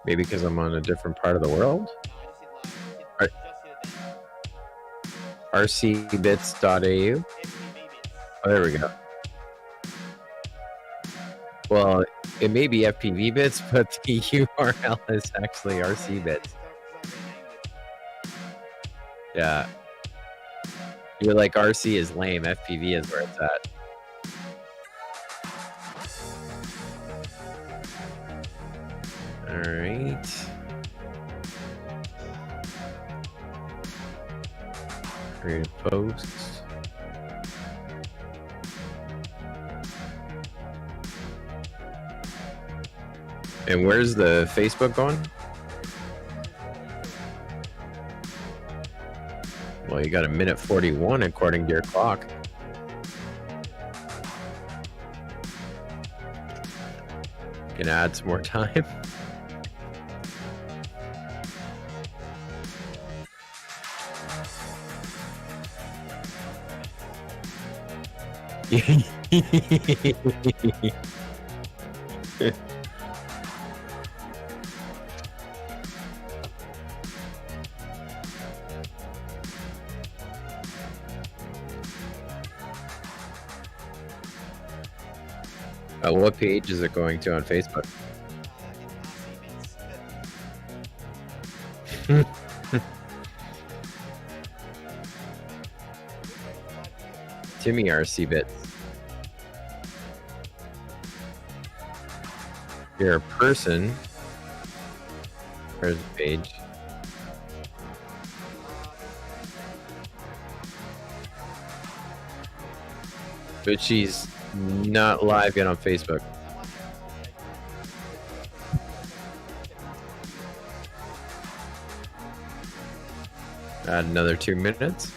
Maybe because I'm on a different part of the world? RCBits.au. Oh, there we go. Well, it may be FPV bits, but the URL is actually RCBits. Yeah. You're like, RC is lame, FPV is where it's at. All right. Create a post. And where's the Facebook going? Well, you got a minute 41 according to your clock. Gonna add some more time. What page is it going to on Facebook? Timmy RCBits. You're a person. Where's the page? But she's not live yet on Facebook. Add another 2 minutes.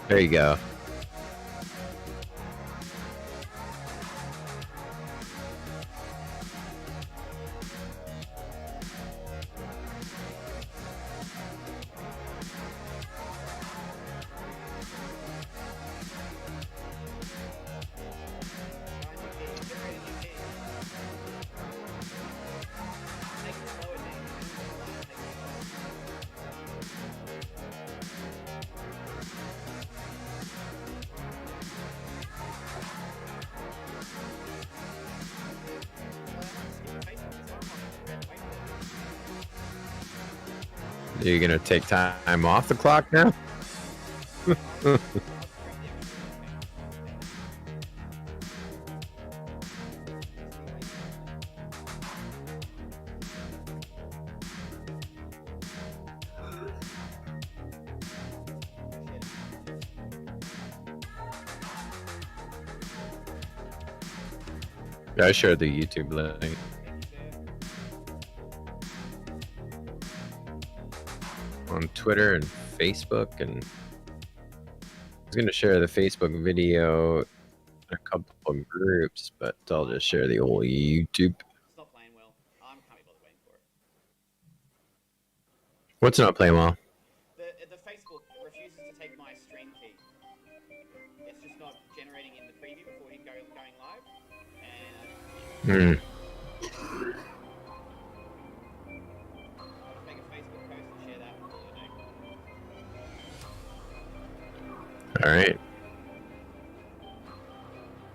There you go. Are you gonna take time off the clock now? Yeah, I shared the YouTube link. On Twitter and Facebook, and I was going to share the Facebook video in a couple of groups, but I'll just share the old YouTube. It's not playing well. I can't be bothered waiting for it. What's not playing well? The Facebook refuses to take my stream key. It's just not generating in the preview before you going live. And I'll just make a Facebook post and share that and call it a day. All right.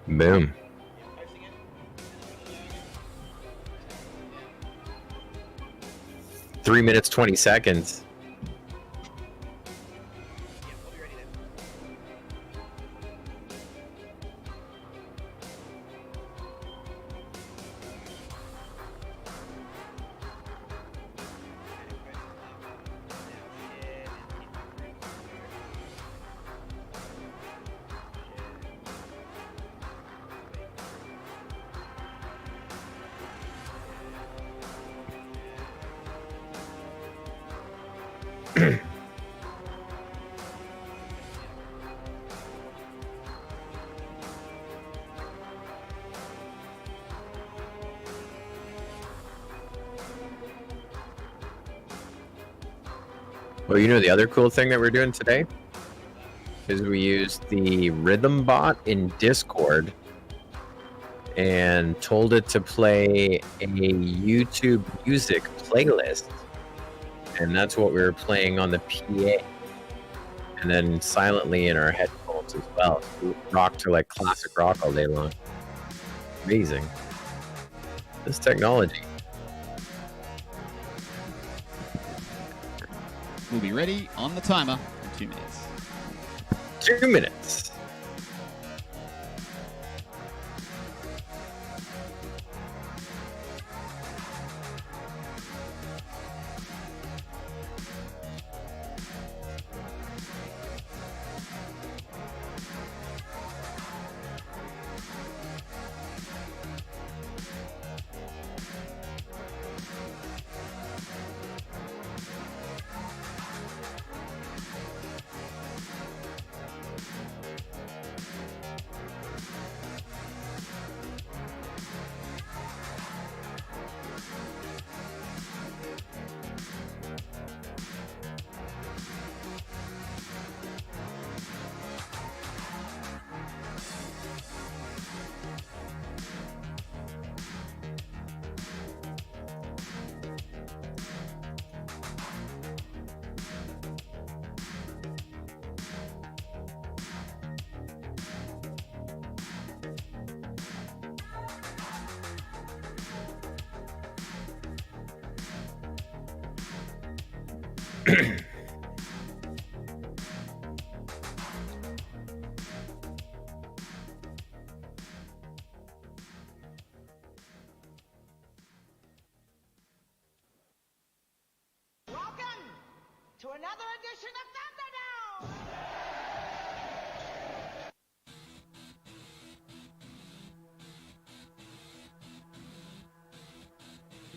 Boom. Yeah, posting it. 3 minutes, 20 seconds. Yeah, we'll be ready then. Well, you know the other cool thing that we're doing today is we used the rhythm bot in Discord and told it to play a YouTube music playlist. And that's what we were playing on the PA. And then silently in our headphones as well. We rock to like classic rock all day long. Amazing. This technology. We'll be ready on the timer in 2 minutes. 2 minutes. Welcome to another edition of Thunderdome!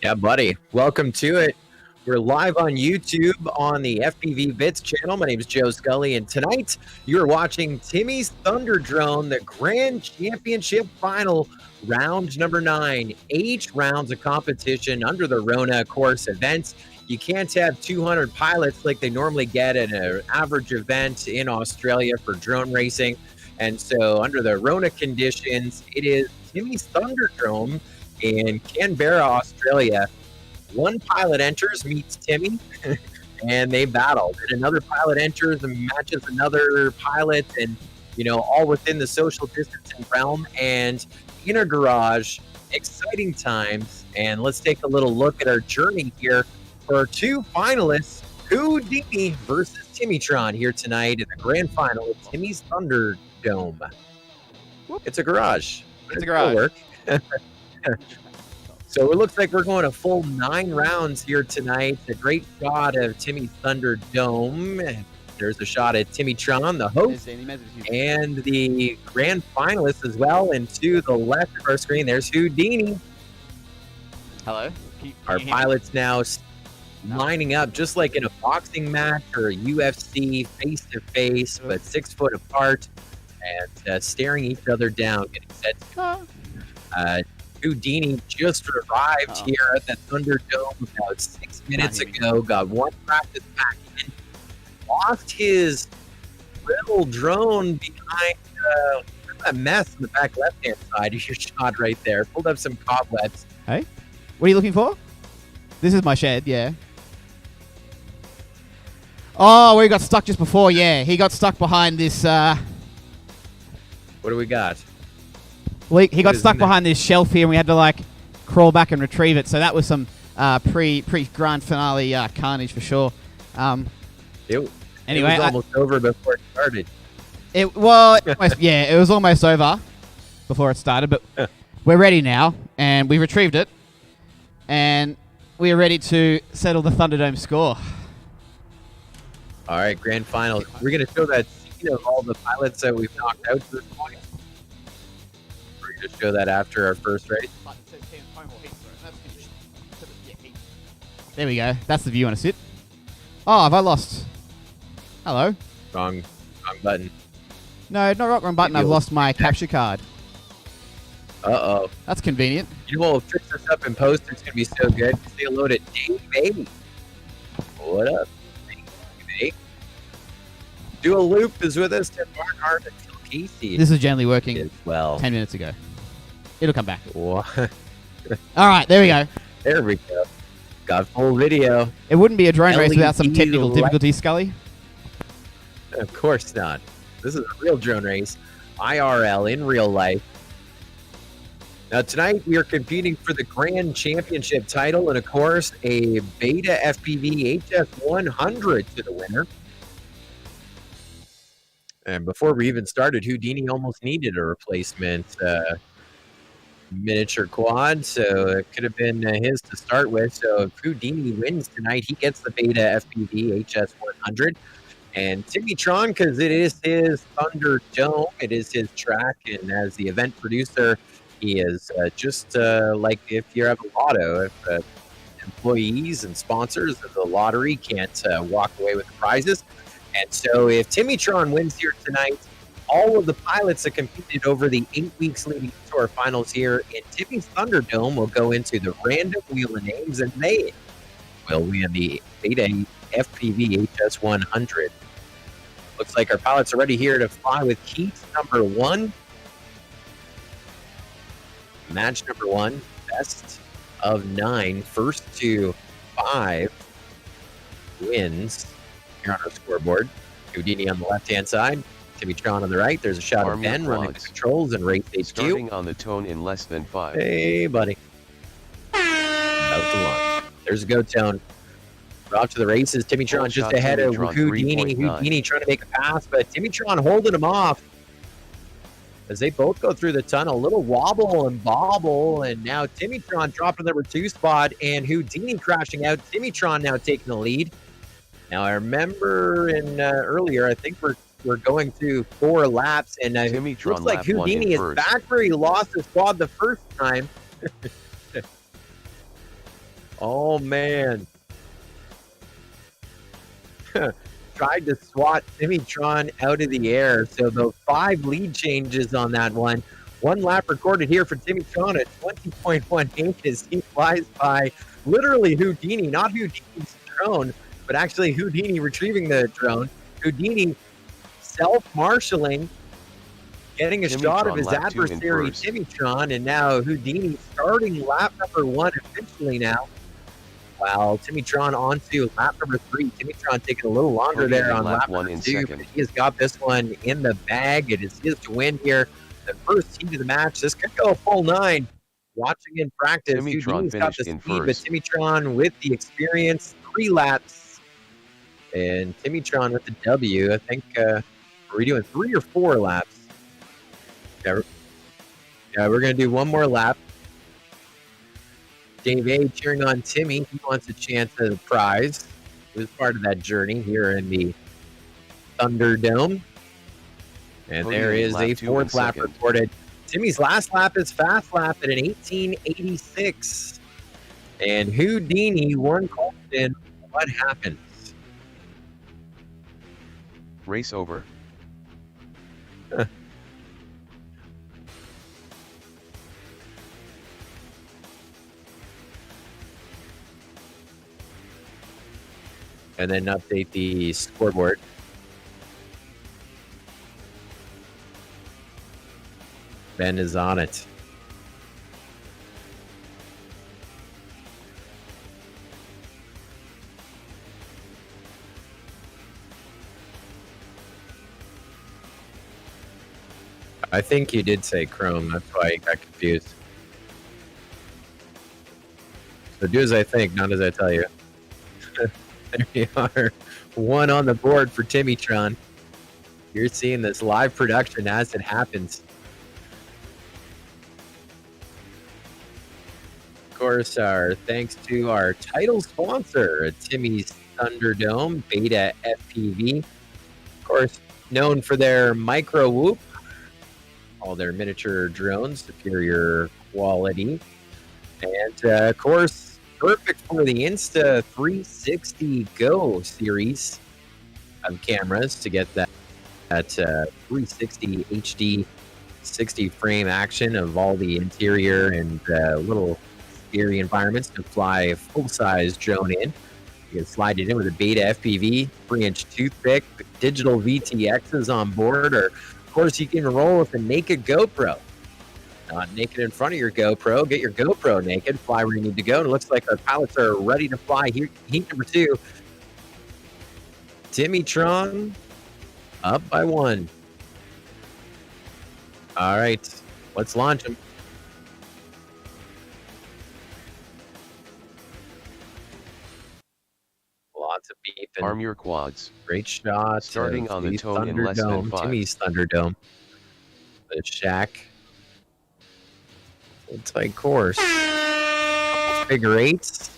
Yeah, buddy. Welcome to it. We're live on YouTube on the FPV Bits channel. My name is Joe Scully, and tonight you're watching Timmy's Thunderdome, the Grand Championship Final, round number 9. 8 rounds of competition under the Rona course event. You can't have 200 pilots like they normally get at an average event in Australia for drone racing. And so under the Rona conditions, it is Timmy's Thunderdome in Canberra, Australia. One pilot enters, meets Timmy, and they battle. And another pilot enters and matches another pilot, and all within the social distancing realm and in a garage. Exciting times. And let's take a little look at our journey here for our 2 finalists, Houdini versus Timmytron, here tonight in the grand final of Timmy's Thunderdome. It's a garage. It's a garage. Work. So it looks like we're going a full 9 rounds here tonight. A great shot of Timmy's Thunderdome. There's a shot at Timmytron, the host, and the grand finalist as well. And to the left of our screen, there's Houdini. Hello. Our pilots now lining up just like in a boxing match or a UFC, face-to-face, but 6 foot apart, and staring each other down, getting set to Houdini just arrived here at the Thunderdome about 6 minutes ago. Got one practice pack in. Lost his little drone behind a mess in the back left-hand side of your shot right there. Pulled up some cobwebs. Hey, what are you looking for? This is my shed, yeah. Oh, where he got stuck just before, yeah. He got stuck behind this... What do we got? Well, he got stuck behind this shelf here, and we had to crawl back and retrieve it. So that was some pre grand finale carnage for sure. Anyway, it was almost over before it started. It was almost over before it started, but we're ready now, and we retrieved it, and we are ready to settle the Thunderdome score. All right, grand final. We're going to show that scene of all the pilots that we've knocked out to this point. Just show that after our first race. There we go. That's the view you want to sit. Oh, have I lost? Hello? Wrong button. No, not wrong button. I've lost my capture card. Uh-oh. That's convenient. You know what, we'll fix this up in post. It's going to be so good. Say hello to Dave Baby. What up, Dave Dual Loop is with us. Tim Barnhart and Phil Casey This is generally working as well. 10 minutes ago. It'll come back. What? All right, there we go. There we go. Got full video. It wouldn't be a drone race without some LED technical light. difficulties, Scully. Of course not. This is a real drone race. IRL, in real life. Now, tonight we are competing for the Grand Championship title and, of course, a BetaFPV HX100 to the winner. And before we even started, Houdini almost needed a replacement miniature quad, so it could have been his to start with. So if Houdini wins tonight, he gets the BetaFPV HS100. And Timmy Tron, because it is his Thunderdome, it is his track, and as the event producer, he is just like if you have a lotto, if employees and sponsors of the lottery can't walk away with the prizes. And so if Timmy Tron wins here tonight, all of the pilots that competed over the 8 weeks leading to our finals here in Timmy's Thunderdome will go into the random wheel of names, and they will win the BetaFPV HS100. Looks like our pilots are ready here to fly with Keats number 1. Match number 1, best of 9, first to 5 wins here on our scoreboard. Houdini on the left-hand side, Timmy Tron on the right. There's a shot of Ben running the controls and race HQ. Starting on the tone in less than 5. Hey, buddy. About to launch. There's a go tone. We're off to the races. Timmy Tron just ahead of Houdini. Houdini trying to make a pass, but Timmy Tron holding him off as they both go through the tunnel. A little wobble and bobble, and now Timmy Tron dropped to the number 2 spot, and Houdini crashing out. Timmy Tron now taking the lead. Now, I remember in earlier, I think we're going through 4 laps, and it looks like Houdini is back where he lost his quad the first time. Oh, man. Tried to swat Timmy Tron out of the air. So the 5 lead changes on that one. 1 lap recorded here for Timmy Tron at 20.18 as he flies by literally Houdini, not Houdini's drone, but actually Houdini retrieving the drone. Houdini self-marshaling, getting a shot of his adversary, Timmy Tron, and now Houdini starting lap number 1 officially now. While Timmy Tron onto lap number 3. Timmy Tron taking a little longer there on lap number 2, but he has got this one in the bag. It is his to win here. The first heat of the match. This could go a full 9. Watching in practice, Houdini's got the speed, but Timmy Tron with the experience, 3 laps. And Timmy Tron with the W. I think, are we doing 3 or 4 laps? Yeah, we're going to do 1 more lap. Dave A cheering on Timmy. He wants a chance at a prize. He was part of that journey here in the Thunderdome. And there is a 4th lap recorded. Timmy's last lap is fast lap at an 1886. And Houdini won Colton. What happens? Race over. And then update the scoreboard. Ben is on it. I think you did say Chrome. That's why I got confused. So do as I think, not as I tell you. There you are. 1 on the board for Timmy Tron. You're seeing this live production as it happens. Of course, our thanks to our title sponsor, Timmy's Thunderdome, BetaFPV. Of course, known for their micro whoop, all their miniature drones, superior quality. And of course, perfect for the Insta 360 Go series of cameras to get that 360 HD 60 frame action of all the interior and little scary environments to fly a full-size drone in. You can slide it in with a BetaFPV 3-inch Toothpick. The digital VTXs on board, or of course you can roll with a naked GoPro. Not naked in front of your GoPro. Get your GoPro naked. Fly where you need to go. And it looks like our pilots are ready to fly here. Heat number 2. Timmy Tron up by 1. All right, let's launch him. Lots of beeping. Arm your quads. Great shot. Starting on the tone in less than 5. Timmy's Thunderdome. The shack. Full tight course. Couple figure 8s.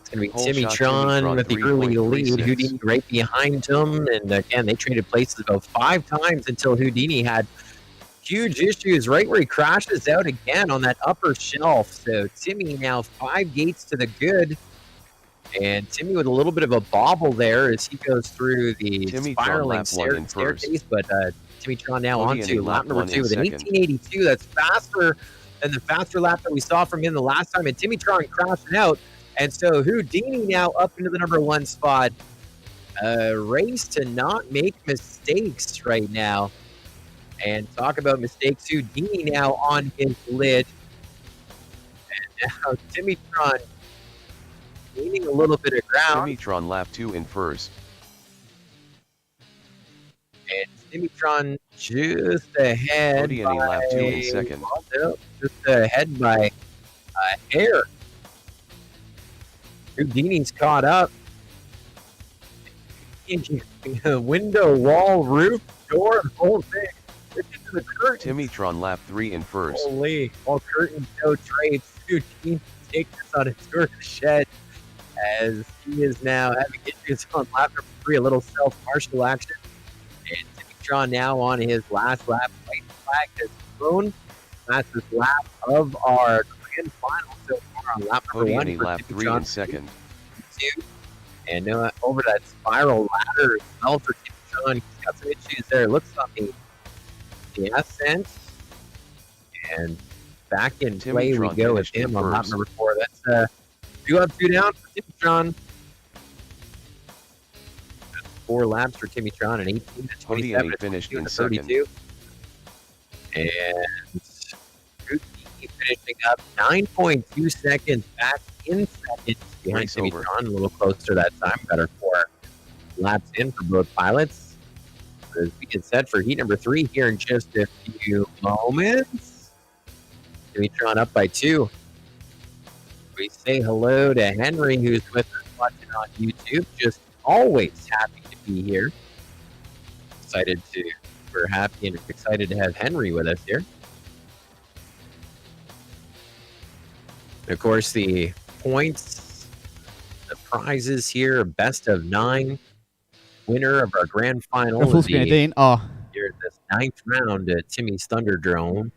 It's going to be Whole Timmy shot, Tron Timmy Tron with the early lead. 3.36. Houdini right behind him. And again, they traded places about 5 times until Houdini had huge issues right where he crashes out again on that upper shelf. So Timmy now 5 gates to the good. And Timmy with a little bit of a bobble there as he goes through the Timmy spiraling staircase. But Timmy Tron now onto lap number 2 with an 1882. That's faster than the faster lap that we saw from him the last time. And Timmy Tron crashing out. And so Houdini now up into the number 1 spot. Race to not make mistakes right now. And talk about mistakes. Houdini now on his lid. And now Timmy Tron gaining a little bit of ground. Timmy Tron lap 2 in first. And Timmy Tron just ahead. Houdini lap 2 in second. Well, no, just ahead by a hair. Houdini's caught up. Window, wall, roof, door, the whole thing. It's into the curtain. Timmy Tron lap 3 in first. Holy, all curtains, no trades. Houdini takes this on a tour of the shed as he is now having issues on lap number 3, a little self-marshal action. And Timmy Tron now on his last lap. White flag has thrown. Fastest lap of our grand final so far on lap number 1. Houdini lap 3 in second. 2. And over that spiral ladder as well for Timmy Tron. He's got some issues there. It looks on the ascent. And back in Timmy play Tron we go with finished in him on lap first. number 4. That's 2 up, 2 down for Timmy Tron. 4 laps for Timmy Tron and 18 to 27. Houdini finished in 32. And Houdini finishing up 9.2 seconds back in second behind Race Timmy over. Tron. A little closer that time. Better 4 laps in for both pilots. As we get set for heat number 3 here in just a few moments. Timmy Tron up by 2. We say hello to Henry, who's with us watching on YouTube. Just always happy to be here. We're happy and excited to have Henry with us here. And of course, the points, the prizes here, best of 9. Winner of our grand final A full is screen of the Dean. Oh, here at this 9th round at Timmy's Thunderdome.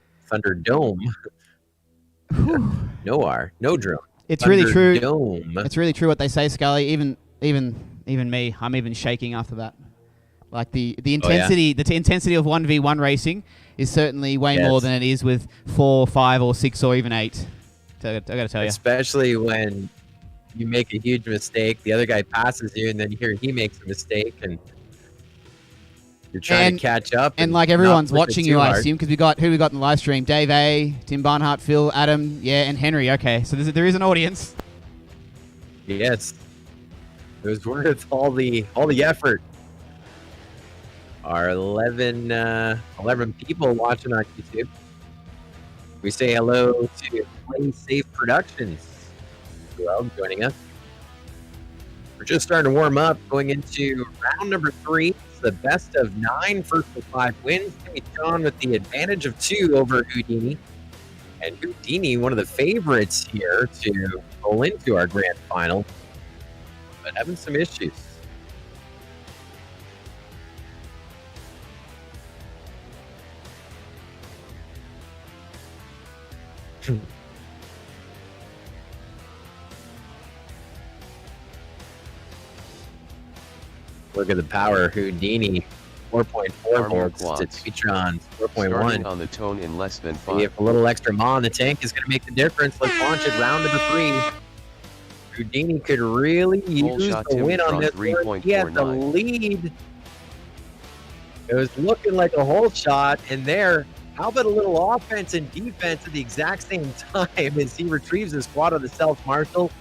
No R, no drone. it's really true. Thunderdome. It's really true what they say, Scully. Even me, I'm even shaking after that. Like the intensity, the intensity of 1v1 racing is certainly way more than it is with 4, 5, or 6, or even 8. I gotta tell you. Especially when you make a huge mistake, the other guy passes you, and then here he makes a mistake, and you're trying to catch up. And like everyone's watching you, I assume, because we got in the live stream: Dave A, Tim Barnhart, Phil, Adam, and Henry. Okay, so there is an audience. Yes, it was worth all the effort. Our 11 people watching on YouTube. We say hello to Play Safe Productions as well, joining us. We're just starting to warm up, going into round number 3. It's the best of 9, first to 5 wins. Timmy Tron with the advantage of 2 over Houdini. And Houdini, one of the favorites here to roll into our grand final, but having some issues. Look at the power. Houdini, 4.4 volts to Timmy-Tron's 4.1. On the tone in less than 5. If a little extra Ma in the tank is going to make the difference, let's launch it. Round number 3. Houdini could really use shot the win on this Timmytron one. He had the 3.49. lead. It was looking like a hole shot, and there, how about a little offense and defense at the exact same time as he retrieves his squad of the South Marshal,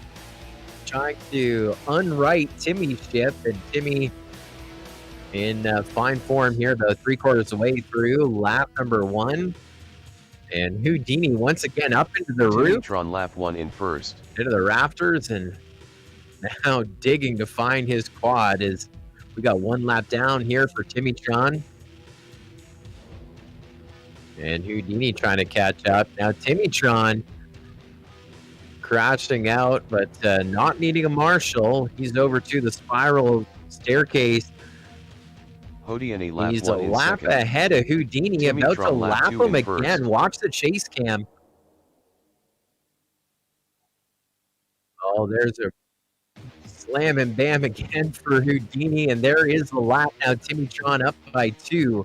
trying to unright Timmy's ship, and Timmy in fine form here, about 3/4 of the way through lap number 1. And Houdini once again up into the roof, Timmytron lap 1 in first. into the rafters, and now digging to find his quad as we got 1 lap down here for Timmytron. And Houdini trying to catch up. Now Timmytron crashing out, but not needing a marshal. He's over to the spiral staircase. Houdini lap He's a 1 in lap second. ahead of Houdini, about to Timmytron lap lap 2 him in again. first. Watch the chase cam. Oh, there's a slam and bam again for Houdini, and there is the lap now. Timmytron up by 2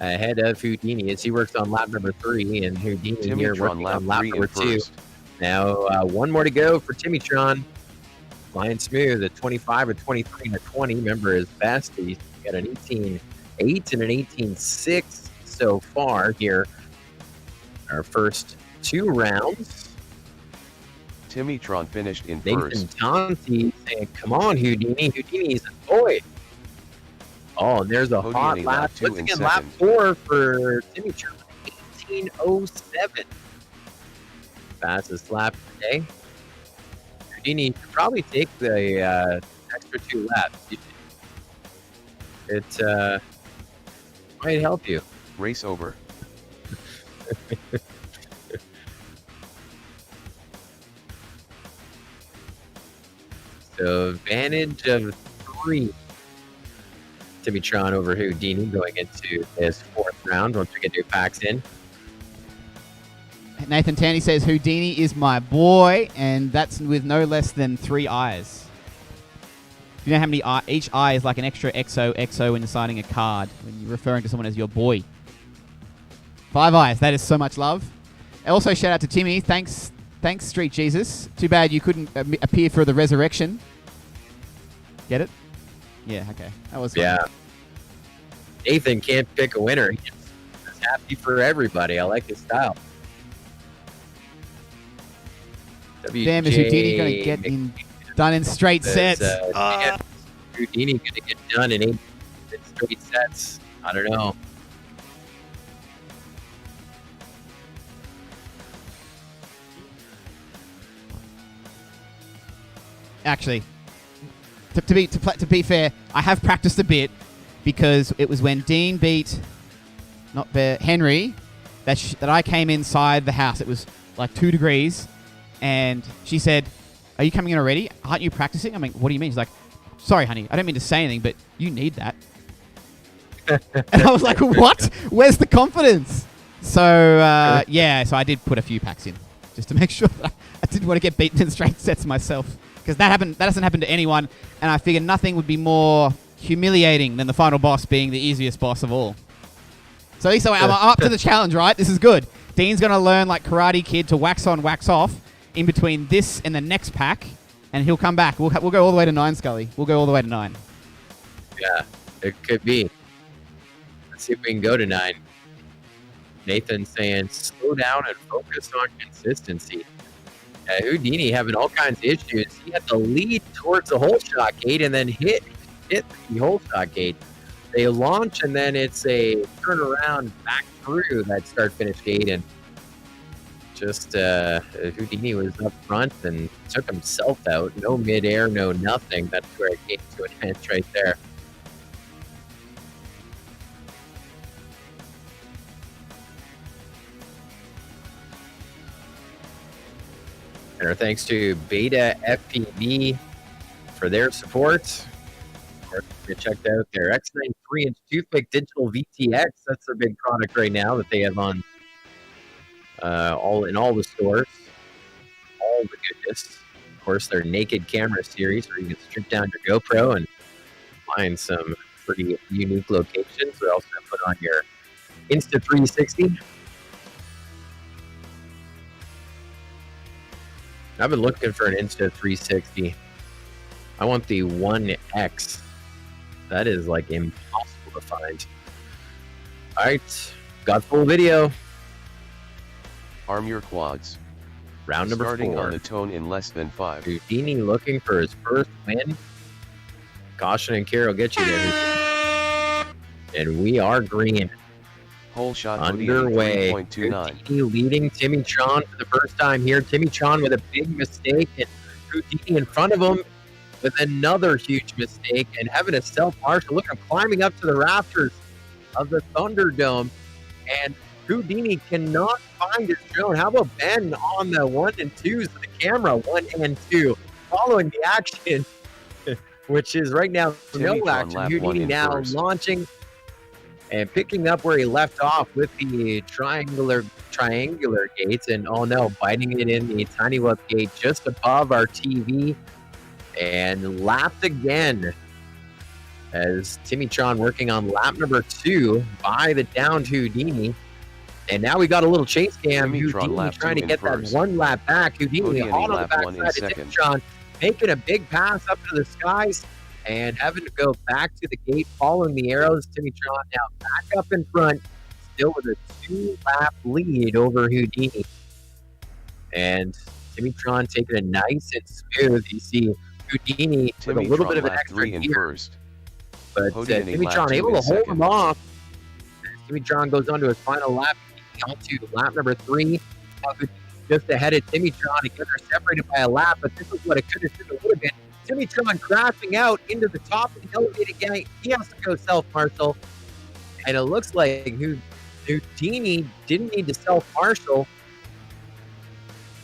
ahead of Houdini as he works on lap number 3, and Houdini here Timmytron working lap on lap 3 in number 2. first. Now 1 more to go for Timmytron. Flying smooth at 25 or 23 and a 20. Remember his best. He's got an 18.8 and an 18.6 so far here. Our first 2 rounds. Timmytron finished in Nathan first. Tonti saying, "Come on, Houdini. Houdini's a boy." Oh, and there's a hot Houdini lap. lap 2 Once in again, lap second. 4 for Timmytron. 18.07. Fastest lap today. Houdini could probably take the extra 2 laps. It might help you. Race over. So advantage of 3. Timmytron over Houdini going into his 4th round once we get new packs in. Nathan Tanny says Houdini is my boy, and that's with no less than 3 eyes. Do you know how many each eye is like an extra XO when you're signing a card, when you're referring to someone as your boy? 5 eyes. That is so much love. Also, shout out to Timmy. Thanks, Street Jesus. Too bad you couldn't appear for the resurrection. Get it? Yeah, okay. That was fun. Yeah. Nathan can't pick a winner. He's happy for everybody. I like his style. Damn, is Houdini going to get done in straight sets? Damn, Houdini going to get done in 8 straight sets. I don't know. Actually, to be fair, I have practiced a bit because it was when Dean beat Henry that I came inside the house. It was like 2 degrees, and she said, "Are you coming in already? Aren't you practicing?" I'm like, "What do you mean?" She's like, "Sorry, honey, I don't mean to say anything, but you need that." And I was like, "What? Where's the confidence?" So yeah, so I did put a few packs in just to make sure that I didn't want to get beaten in straight sets myself. Because that doesn't happen to anyone, and I figured nothing would be more humiliating than the final boss being the easiest boss of all. So at least I'm up to the challenge, right? This is good. Dean's going to learn like Karate Kid to wax on, wax off in between this and the next pack, and he'll come back. We'll go all the way to 9, Scully. We'll go all the way to 9. Yeah, it could be. Let's see if we can go to 9. Nathan saying, slow down and focus on consistency. Houdini having all kinds of issues. He had to lead towards the hole shot gate and then hit the hole shot gate. They launch and then it's a turn around back through that start finish gate, and just Houdini was up front and took himself out. No midair, no nothing. That's where it came to an end right there. And our thanks to BetaFPV for their support. Of course, we checked out their X9 3-inch Toothpick Digital VTX. That's their big product right now that they have on all the stores. All the goodness. Of course, their naked camera series where you can strip down your GoPro and find some pretty unique locations. We also put on your Insta360. I've been looking for an Insta360. I want the 1X. That is like impossible to find. All right, got full video. Arm your quads. Round number Starting 4. on the tone in less than 5. Houdini looking for his first win. Caution and care will get you there. And we are green. Whole shot Underway. 3.29. Houdini leading Timmy Tron for the first time here. Timmy Tron with a big mistake, and Houdini in front of him with another huge mistake and having a self-marshal. Look at him climbing up to the rafters of the Thunderdome, and Houdini cannot find his drone. How about Ben on the 1 and 2s of the camera, 1 and 2, following the action, which is right now Timmy no Tron action. lap Houdini 1 in now first. launching and picking up where he left off with the triangular gates, and oh no, biting it in the tiny whip gate just above our TV, and lapped again as Timmy Tron working on lap number 2 by the downed Houdini. And now we got a little chase cam. Timmy Tron Houdini lap trying 2 to in get that first. 1 lap back. Houdini Houdini on the lap 1 in backside of Timmy second. Tron, making a big pass up to the skies and having to go back to the gate following the arrows. Timmy Tron now back up in front, still with a 2-lap lead over Houdini. And Timmy Tron taking it nice and smooth. You see Houdini with a Timmy little Tron bit of an lap extra 3 in gear, first. but Houdini Timmy lap Tron 2 able in to hold second. him off. Timmy Tron goes on to his final lap, onto lap number 3. Just ahead of Timmy Tron, again they're separated by a lap, but this is what it could have been a little bit. Timmy Tron crashing out into the top of the elevated gate. He has to go self-marshal, and it looks like Houdini didn't need to self-marshal.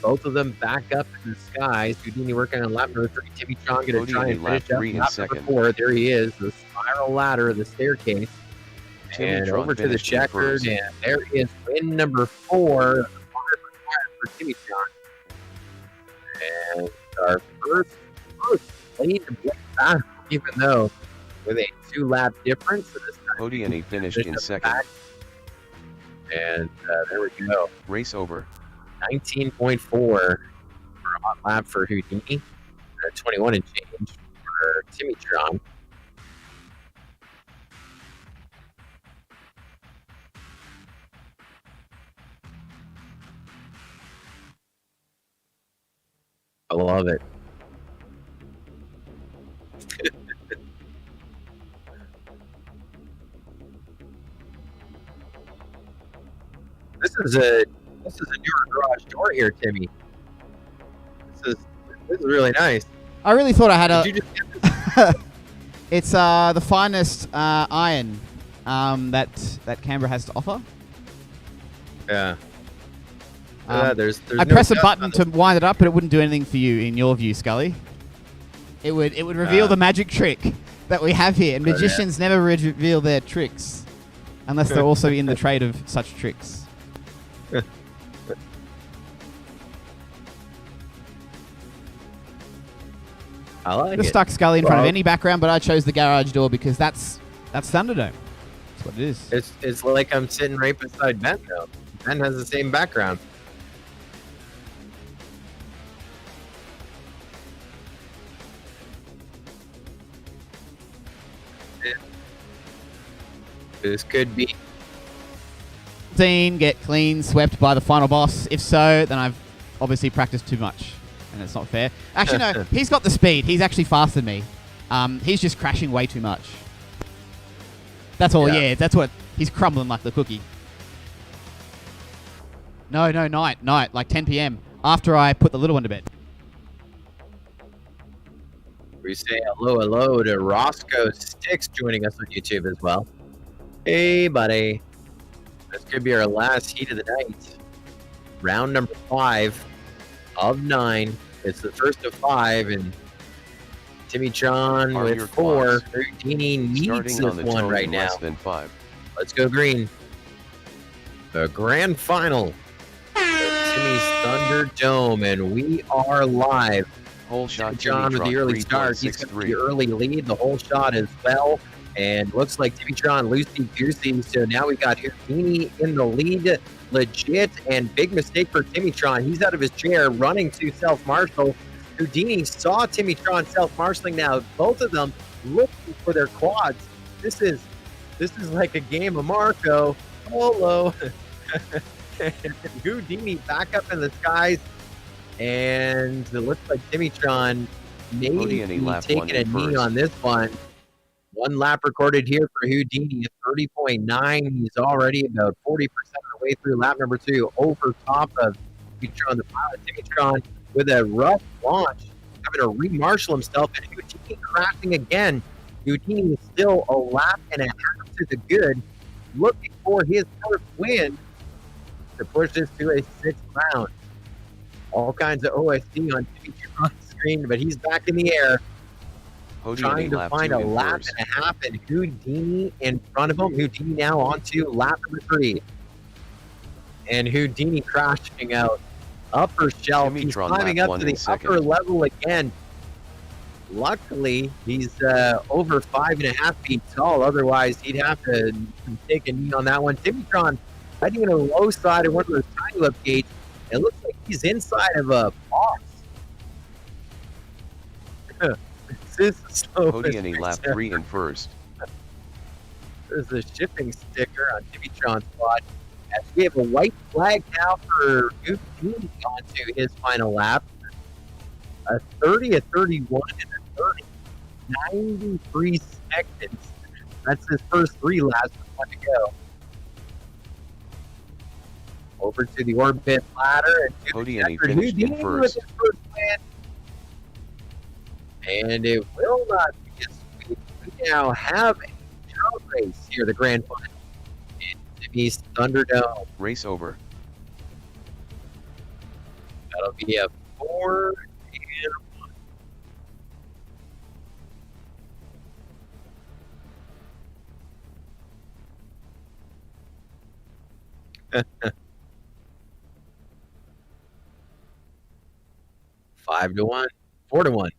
Both of them back up in the skies. Houdini working on lap number 3. Timmy Tron going to try and Houdini lap finish up 3 in lap second. number 4. There he is, the spiral ladder of the staircase. Timmy And Tron over to the finished in checkered, first. and there is win number 4 required for Timmy Tron. And our first lead to Blake battle, even though with a 2-lap difference. So this time Houdini finished in second. back. And there we go. Race over. 19.4 for a hot lap for Houdini. 21 and change for Timmy Tron. I love it. This is a newer garage door here, Timmy. This is really nice. I really thought I had Did you just get this? It's the finest iron that Canberra has to offer. Yeah. There's I no press a dust button on to wind it up, but it wouldn't do anything for you, in your view, Scully. It would reveal the magic trick that we have here, and yeah. magicians never reveal their tricks unless they're also in the trade of such tricks. I like Just it. stuck Scully in front of Well- any background, but I chose the garage door because that's Thunderdome. That's what it is. It's like I'm sitting right beside Ben though. Ben has the same background. This could be. Get clean swept by the final boss. If so, then I've obviously practiced too much, and it's not fair. Actually, no, he's got the speed. He's actually faster than me. He's just crashing way too much. That's all. Yeah. Yeah, that's what he's crumbling like the cookie. No, night, like 10 p.m. after I put the little one to bed. We say hello to Roscoe Sticks joining us on YouTube as well. Hey, buddy. This could be our last heat of the night. Round number 5 of 9. It's the first of 5, and Timmy Tron Are with your 4. quads Houdini needs Starting this on the one tone right in now. less than 5. Let's go green. The grand final of Timmy's Thunderdome, and we are live. Whole shot John with the early start. He's got the 3.63. early lead, the whole shot as well. And looks like Timmy Tron loosey-goosey. So now we got Houdini in the lead legit, and big mistake for Timmytron. He's out of his chair, running to self-marshal. Houdini saw Timmytron self-marshaling now. Both of them looking for their quads. This is like a game of Marco. Polo. Houdini back up in the skies. And it looks like Timmytron may be taking a knee on this one. One lap recorded here for Houdini at 30.9. He's already about 40% of the way through lap number 2, over top of Timmytron, the pilot. Timmytron with a rough launch, having to re-marshal himself, and Houdini crashing again. Houdini is still a lap and a half to the good, looking for his first win to push this to a 6th round. All kinds of OSD on Timmytron's screen, but he's back in the air, trying to find a lap and a half, and Houdini in front of him. Houdini now on to lap number 3. And Houdini crashing out. Upper shelf. He's climbing up to the upper level again. Luckily, he's over 5.5 feet tall. Otherwise, he'd have to take a knee on that one. Timmytron hiding in a low side of one of those tiny lip gates. It looks like he's inside of a box. Houdini lap 3 in first. There's a shipping sticker on Timmytron's quad. As we have a white flag now for Houdini onto his final lap. A 30, a 31, and a 30. 93 seconds. That's his first 3 laps with 1 to go. Over to the orbit ladder, and Houdini finished in first. With his first win. And it will not be a sweep. We now have a drone race here, the grand final in Timmy's Thunderdome. Race over. That'll be a 4 and 1. 5-1, 4-1,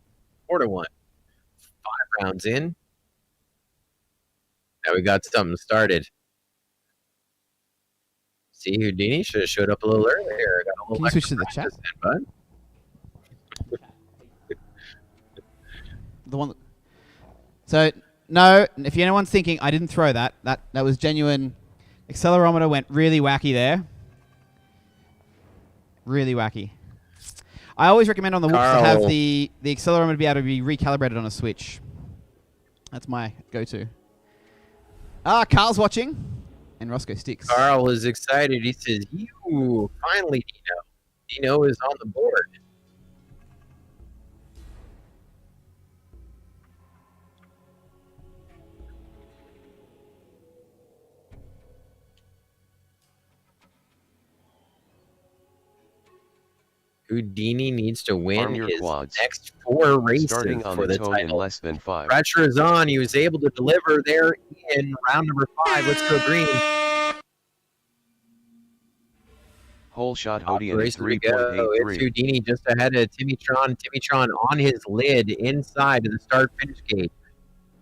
4-1. 5 rounds in. Now we got something started. See, Houdini should have showed up a little earlier. Got a little. Can you switch to the chat? Bud. The one. So no, if anyone's thinking I didn't throw that was genuine. Accelerometer went really wacky there. Really wacky. I always recommend on the whoops to have the accelerometer be able to be recalibrated on a switch. That's my go-to. Carl's watching, and Roscoe Sticks. Carl is excited. He says, "You finally, Dino. Dino is on the board." Houdini needs to win his next 4 races starting on for the title. In less than 5. Pressure is on. He was able to deliver there in round number 5. Let's go green. Whole shot Houdini 3.83. It's Houdini just ahead of Timmytron. Timmytron on his lid inside of the start-finish gate.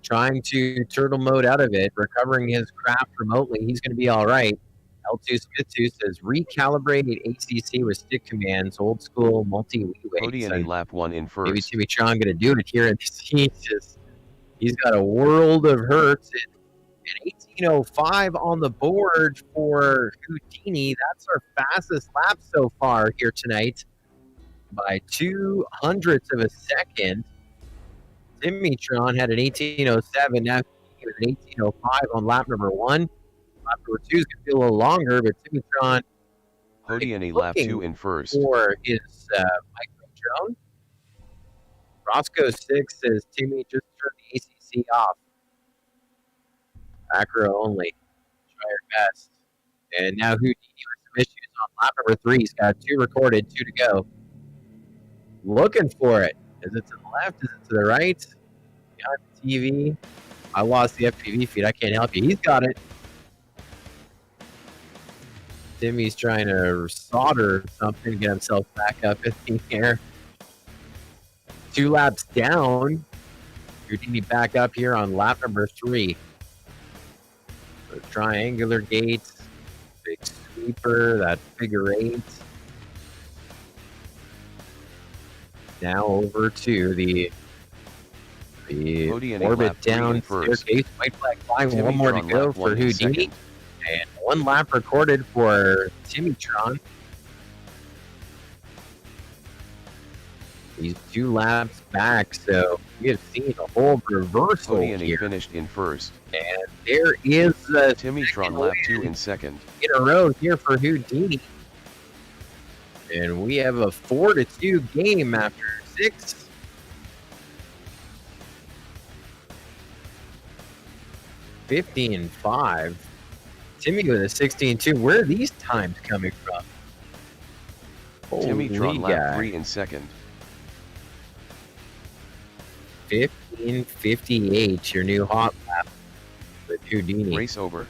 Trying to turtle mode out of it, recovering his craft remotely. He's going to be all right. L2 Smith2 says recalibrated ACC with stick commands, old school multi-weight. Houdini lap 1 in first. Maybe Timmytron going to do it here in this heat. He's got a world of hurts. And 18.05 on the board for Houdini. That's our fastest lap so far here tonight by 0.02 of a second. Timmytron had an 18.07. Now he was an 18.05 on lap number 1. Lap number 2 is going to be a little longer, but Timmytron Houdini lap 2 in first. For his micro drone. Roscoe 6 says Timmy just turned the ACC off. Macro only. Try your best. And now Houdini with some issues on lap number 3. He's got 2 recorded, 2 to go. Looking for it. Is it to the left? Is it to the right? Got the TV. I lost the FPV feed. I can't help you. He's got it. Timmy's trying to solder something to get himself back up in the air. 2 laps down. Houdini back up here on lap number 3. The triangular gates. Big sweep. sweeper, that figure 8. Now over to the orbit down staircase. White flag flying, Timmy one more to Tron go lap for 1 in Houdini. second. And 1 lap recorded for Timmy Tron. He's 2 laps back, so we have seen a whole reversal Houdini here. finished in first. And there is a Timmy Tron lap 2 in second. in a row here for Houdini. And we have a 4-2 game after 6. (15.5). Timmy with a 16.2. Where are these times coming from? Timmy Tron Holy lap guy. 3 in second. 15.58, your new hot lap with Houdini. Race over.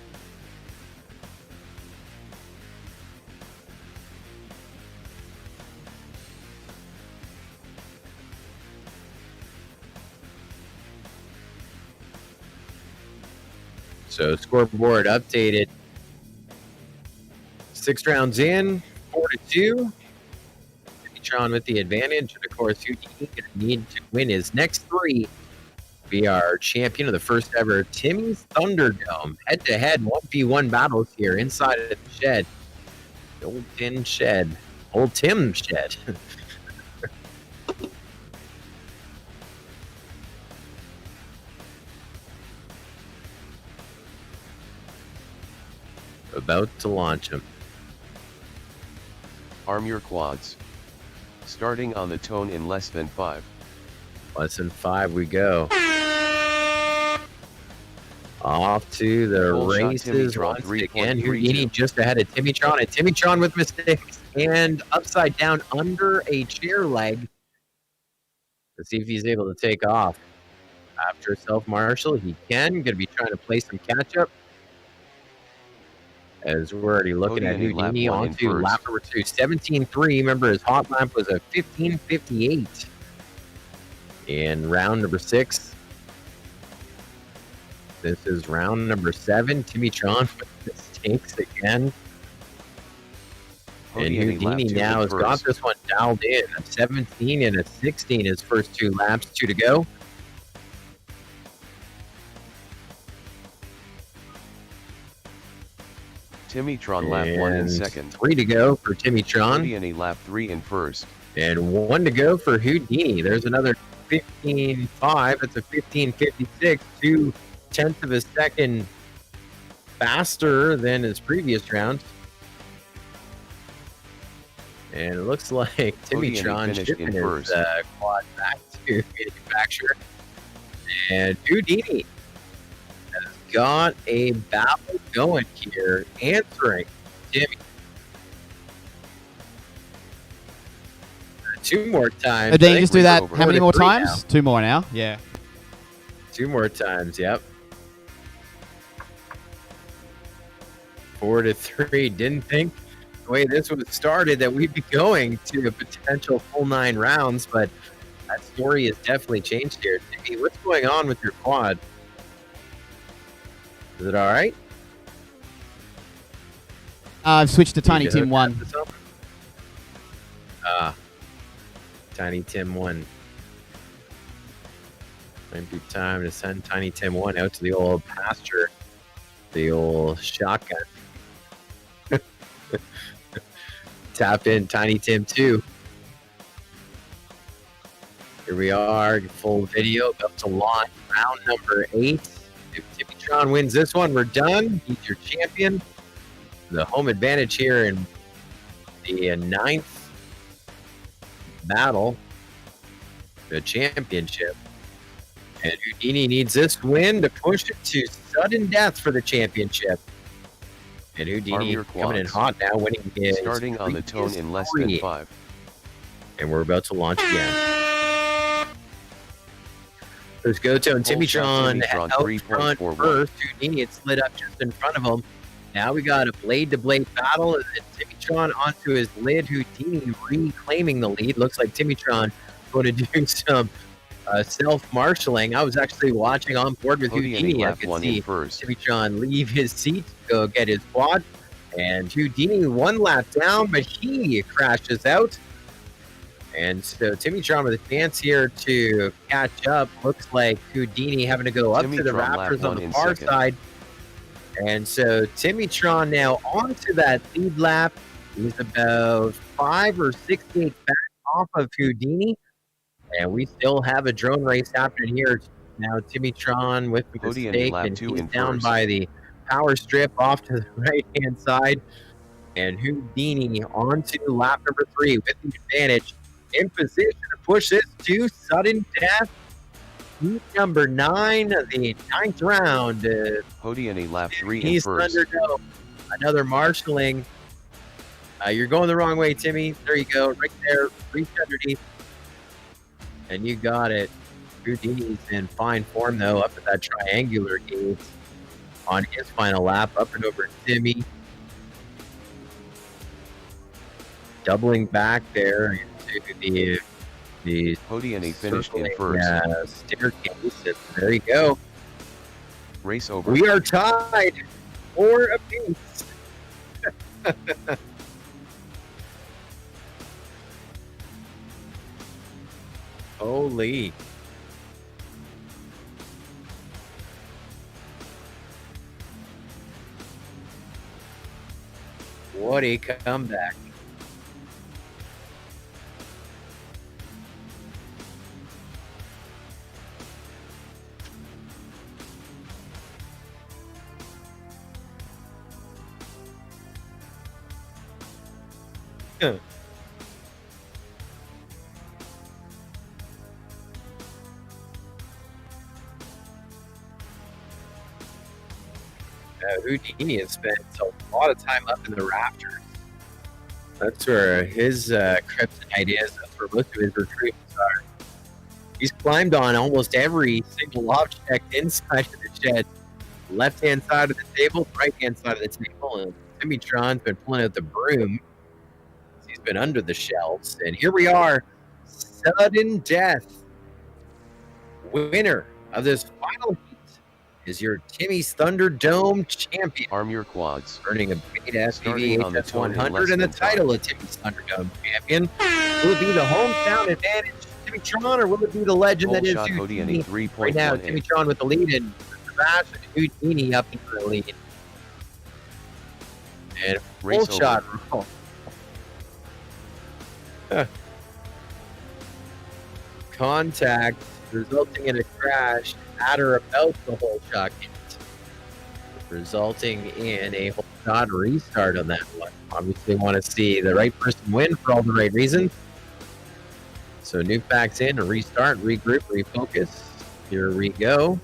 So scoreboard updated. 6 rounds in, 4-2. Tron with the advantage, and of course, Houdini going to need to win his next 3 to be our champion of the first ever Timmy's Thunderdome. Head-to-head 1v1 battles here inside of the shed. The old tin shed. Old Tim shed. About to launch him. Arm your quads. Starting on the tone in less than 5. Less than 5 we go. Off to the Full shot races Timmytron once again. 3.32. Houdini just ahead of Timmytron. And Timmytron with mistakes and upside down under a chair leg. Let's see if he's able to take off. After self-marshal, he can. Going to be trying to play some catch-up. As we're already looking at Houdini Houdini lap 1 in onto first. lap number 2. 17.3. Remember, his hot lap was a 15.58. In round number 6. This is round number 7. Timmytron with mistakes again. And Houdini lap Houdini 2 now in has got first. this one dialed in. A 17 and a 16 his first 2 laps. 2 to go. Timmytron lap 1 in And second. 3 to go for Timmytron. Houdini lap 3 in first. And 1 to go for Houdini. There's another 15.5. It's a 15.56. 0.2 of a second faster than his previous round. And it looks like Timmytron finished shipping in his first. quad back to manufacturer. And Houdini has got a battle going here, answering Timmy. 2 more times. Then I you just think do we're that over how many more 4-3 times? now. 2 more now. Yeah. 2 more times, yep. 4-3. Didn't think the way this was started that we'd be going to a potential full 9 rounds, but that story has definitely changed here. Timmy, what's going on with your quad? Is it all right? I've switched to Did Tiny you Tim hook 1. up to something? Tiny Tim 1. Might be time to send Tiny Tim 1 out to the old pasture. The old shotgun. Tap in Tiny Tim 2. Here we are, full video, about to launch round number 8. If Timmytron wins this one, we're done. He's your champion. The home advantage here in the 9th battle, the championship. And Houdini needs this win to push it to sudden death for the championship. And Arm Houdini your coming in quads. hot now, winning his Starting on the tone previous in less 3. than 5. And we're about to launch again. There's Goto and Full shot Timmytron Timmytron out front 3.41. first. Houdini had slid up just in front of him. Now we got a blade-to-blade battle. And Timmytron onto his lid. Houdini reclaiming the lead. Looks like Timmytron going to do some self-marshaling. I was actually watching on board with Houdini Houdini. I lap could 1 see in first. Timmytron leave his seat to go get his quad. And Houdini 1 lap down, but he crashes out. And so Timmytron with a chance here to catch up. Looks like Houdini having to go up to the Raptors on the far side. And so Timmytron now onto that lead lap. He's about 5 or 6 gates back off of Houdini. And we still have a drone race happening here. Now Timmytron with the mistake, and he's down by the power strip off to the right-hand side. And Houdini onto lap number 3 with the advantage. In position to push this to sudden death. Heat number 9 of the 9th round. Houdini lap 3 He's in first. Thunderdome. Another marshalling. You're going the wrong way, Timmy. There you go. Right there. Reach underneath. And you got it. Houdini's in fine form, though, up at that triangular gate on his final lap. Up and over Timmy. Doubling back there into the Houdini finished in first. Staircase. And there you go. Race over. We are tied for a piece. Holy. What a comeback. Houdini has spent a lot of time up in the rafters. That's where his kryptonite is. That's where most of his retreats are. He's climbed on almost every single object inside of the shed. Left-hand side of the table, right-hand side of the table, and Timmytron's been pulling out the broom. He's been under the shelves, and here we are, sudden death. Winner of this final heat is your Timmy's Thunderdome champion. Arm your quads. Earning a BetaFPV HX 100 and the title of Timmy's Thunderdome champion. Will it be the hometown advantage, Timmytron, or will it be the legend that is Houdini? Right now, Timmytron with the lead, and Crash and Houdini up into the lead. And full shot roll. Contact resulting in a crash at or about the whole shot gate, resulting in a whole shot restart on that one. Obviously want to see the right person win for all the right reasons. So new facts in, a restart, regroup, refocus. Here we go.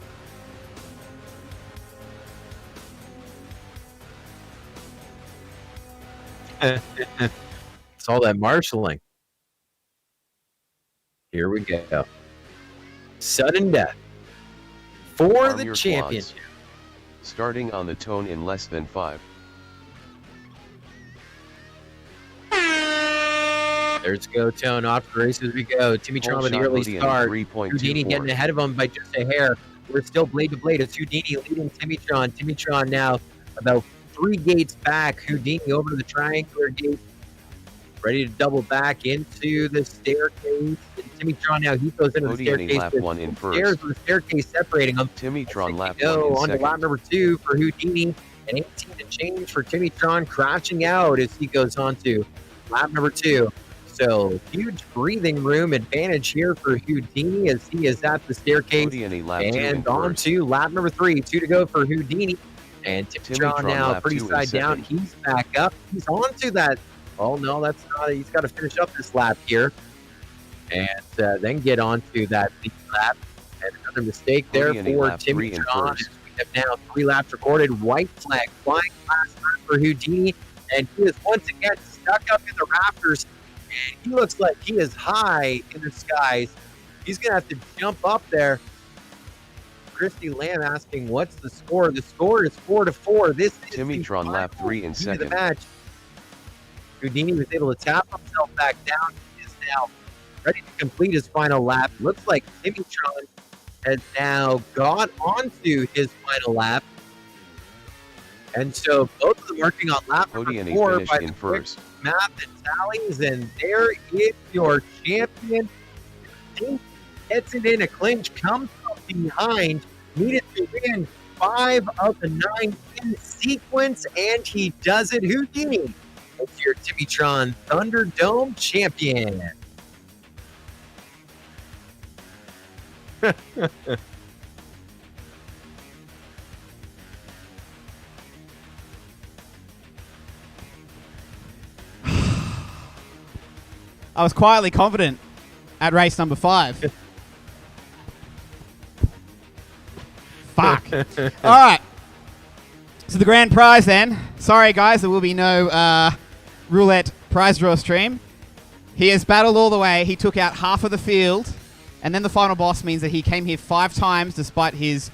It's all that marshalling. Here we go. Sudden death for the championship. Starting on the tone in less than 5. There's go tone off the race as we go. Timmytron with the early start. Houdini getting ahead of him by just a hair. We're still blade to blade. It's Houdini leading Timmytron. Timmytron now about 3 gates back. Houdini over to the triangular gate. Ready to double back into the staircase. And Timmytron now, he goes into the staircase. Lap 1 in first. Stairs with the staircase separating them. Timmytron lap 1 in second. On to lap number 2 for Houdini. And 18 to change for Timmytron, crashing out as he goes on to lap number 2. So huge breathing room advantage here for Houdini as he is at the staircase. And on to lap number 3. 2 to go for Houdini. And Timmytron now pretty side down. He's back up. He's on to that. Oh, no, that's not. He's got to finish up this lap here. And then get on to that lead lap. And another mistake there for Timmytron. We have now 3 laps recorded. White flag flying last time for Houdini. And he is once again stuck up in the rafters. And he looks like he is high in the skies. He's going to have to jump up there. Christy Lamb asking, what's the score? The score is 4-4. This is Timmytron lap 3 in second. The match. Houdini was able to tap himself back down. He is now ready to complete his final lap. Looks like Timmytron has now got onto his final lap. And so both of them working on lap number Cody and he 4 finished by in the quick first. math and tallies, and there is your champion. He gets it in a clinch, comes up behind, needed to win 5 of the 9 in sequence, and he does it. Houdini, it's your Timmytron Thunderdome champion. I was quietly confident at race number 5. Fuck. All right. So the grand prize then. Sorry, guys, there will be no roulette prize draw stream. He has battled all the way. He took out half of the field. And then the final boss means that he came here 5 times despite his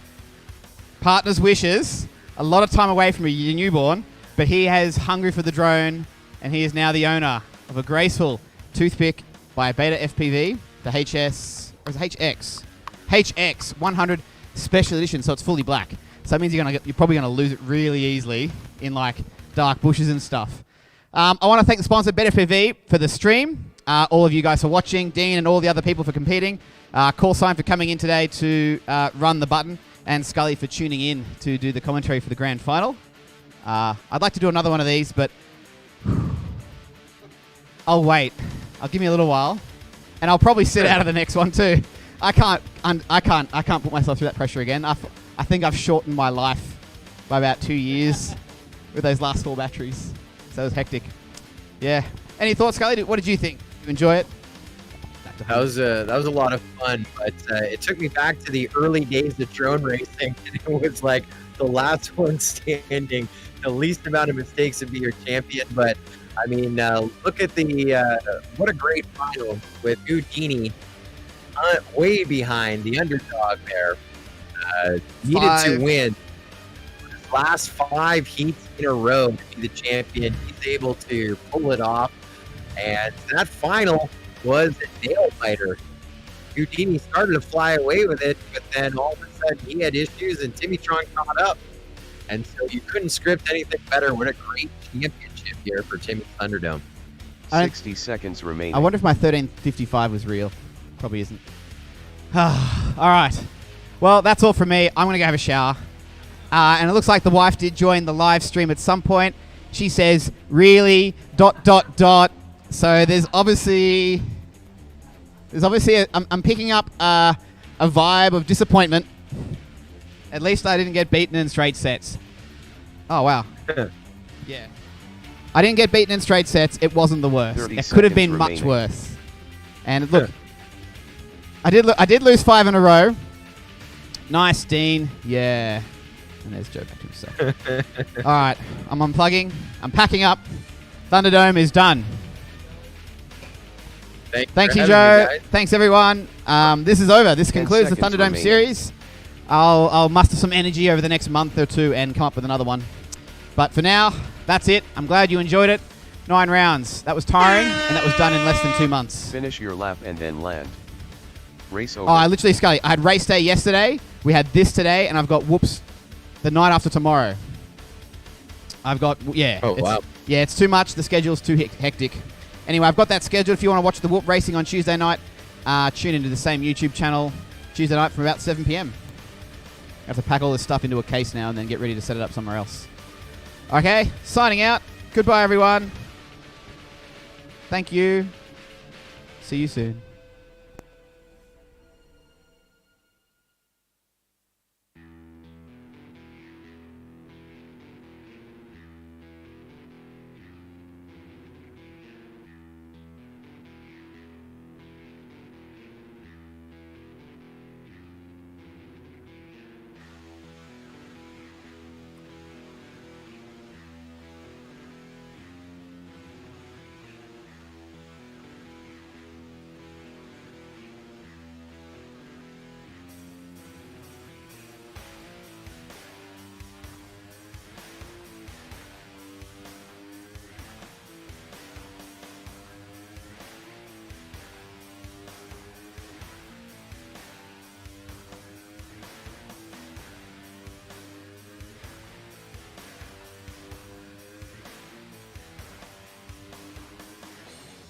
partner's wishes. A lot of time away from a newborn. But he has hungry for the drone. And he is now the owner of a graceful Toothpick by BetaFPV, the HS, or is it HX? HX 100 Special Edition, so it's fully black. So that means you're probably gonna lose it really easily in like dark bushes and stuff. I want to thank the sponsor BetaFPV for the stream. All of you guys for watching, Dean and all the other people for competing. Call Sign for coming in today to run the button, and Scully for tuning in to do the commentary for the grand final. I'd like to do another one of these, but I'll wait. I'll give me a little while, and I'll probably sit out of the next one too. I can't put myself through that pressure again. I think I've shortened my life by about 2 years with those last 4 batteries. So it was hectic. Yeah. Any thoughts, Scully? What did you think? Did you enjoy it? That was a lot of fun, but it took me back to the early days of drone racing, and it was like the last one standing, the least amount of mistakes to be your champion. But I mean, look at the what a great final with Houdini way behind the underdog there. Needed to win his last 5 heats in a row to be the champion. He's able to pull it off, and that final was a nail biter. Houdini started to fly away with it, but then all of a sudden he had issues, and Timmytron caught up. And so you couldn't script anything better. What a great championship here for Timmy's Thunderdome. 60 seconds remaining. I wonder if my 1355 was real. Probably isn't. All right. Well, that's all from me. I'm going to go have a shower. And it looks like the wife did join the live stream at some point. She says, really, ... So there's obviously I'm picking up a vibe of disappointment. At least I didn't get beaten in straight sets. Oh, wow. Yeah. I didn't get beaten in straight sets. It wasn't the worst. It could have been much worse. And look, I did lose 5 in a row. Nice, Dean. Yeah. And there's Joe back to himself. All right. I'm unplugging. I'm packing up. Thunderdome is done. Thank you, Joe. Thanks, everyone. This is over. This concludes the Thunderdome series. I'll muster some energy over the next month or 2 and come up with another one. But for now, that's it. I'm glad you enjoyed it. 9 rounds. That was tiring, and that was done in less than 2 months. Finish your lap and then land. Race over. Oh, I literally, Scully, I had race day yesterday. We had this today, and I've got whoops the night after tomorrow. I've got, yeah. Oh, wow. Yeah, it's too much. The schedule's too hectic. Anyway, I've got that scheduled. If you want to watch the whoop racing on Tuesday night, tune into the same YouTube channel Tuesday night from about 7 p.m. I have to pack all this stuff into a case now and then get ready to set it up somewhere else. Okay, signing out. Goodbye, everyone. Thank you. See you soon.